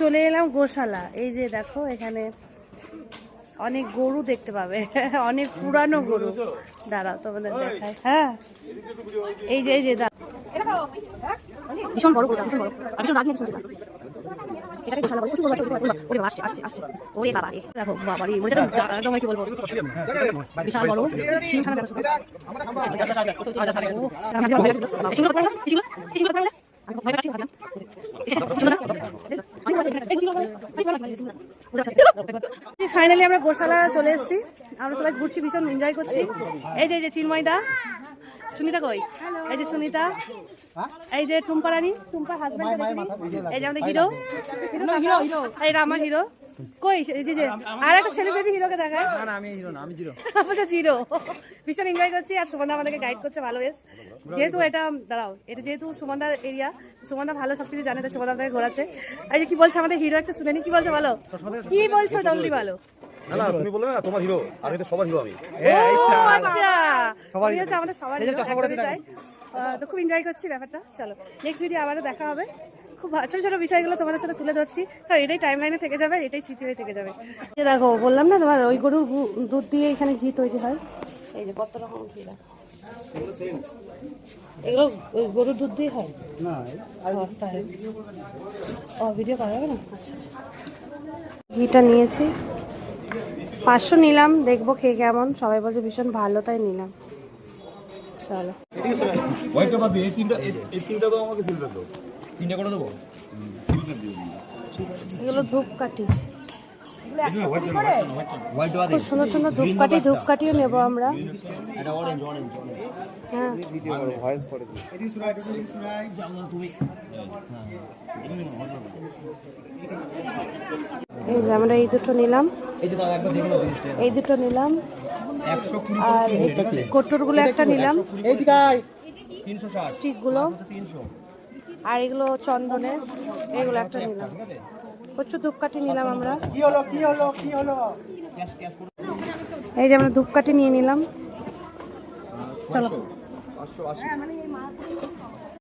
চলে এলাম গোশালা। এই যে দেখো এখানে অনেক গরু দেখতে পাবে, অনেক পুরানো গরু। দাঁড়াও তোমাদের দেখায়। হ্যাঁ এই যে ভীষণ বড় গরু, ভীষণ বড়। আমি ভীষণ রাগ নিয়ে শুনছিলাম এটাকে গোশালা বলে। প্রচুর গরু আছে। ওরে বাবা আসছে। ওরে বাবা রে, দেখো বাবা রে, মনে হচ্ছে একদম কি বলবো, বিশাল বড় সিংখানা দেখো। ফাইনালি আমরা গোশালা চলে এসেছি। আমরা সবাই ঘুরছি, ভীষণ এনজয় করছি। এই যে চিন্ময়দা, সুনিতা কই? এই যে সুনিতা, এই যে টুম্পা রানী, টুম্পার হাজবেন্ড, এই যে আমাদের হিরো, এটা আমার হিরো। কই এই যে আর একটা সেলিব্রিটি হিরোকে দেখায়। না আমি হিরো না, আমি জিরো। আচ্ছা জিরো। ভীষণ এনজয় করছি আর সুমনদা আমাদেরকে গাইড করছে ভালো। বেশ, যেহেতু এটা দাঁড়াও, এটা যেহেতু সুমনদার এরিয়া, সুমনদা ভালো সবকিছু জানে, তাই সুমনদা আমাদেরকে ঘোরাচ্ছে। এই যে কি বলছে আমাদের হিরো, একটা শুনে নি কি বলছে, বলো কি বলছো, জলদি বলো। না তুমি বললে না তোমার হিরো, আর এটা সবার হিরো আমি। আচ্ছা সবারই হচ্ছে, আমাদের সবার তো খুব এনজয় করছি ব্যাপারটা। চলো নেক্সট ভিডিও আবারও দেখা হবে। খুব ছোট ছোট বিষয়গুলো তোমাদের সাথে তুলে ধরছি, কারণ এটাই টাইম লাইনে থেকে যাবে, এটাই স্মৃতি হয়ে থেকে যাবে। দেখো বললাম না তোমার, ওই গরুর দুধ দিয়ে এখানে ঘি তৈরি হয়। এই যে কত রকম ঘি, এগুলো ওই গরুর দুধ দিয়ে হয় না? ও ভিডিও করা যাবে না? আচ্ছা। ঘিটা নিয়েছি 500 নিলাম, দেখবো খেয়ে কেমন। সবাই বলছে ভীষণ ভালো, তাই নিলাম। চলো এগুলো ধূপকাঠি, খুব সুন্দর সুন্দর ধূপকাঠিও নেবো আমরা। হ্যাঁ এই যে আমরা এই দুটো নিলাম, আর কটুরগুলো একটা নিলাম, স্টিকগুলো, আর এগুলো চন্দনের, এগুলো একটা নিলাম। প্রচুর ধূপকাঠি নিলাম আমরা। এই যে আমরা ধূপকাঠি নিয়ে নিলাম। চলো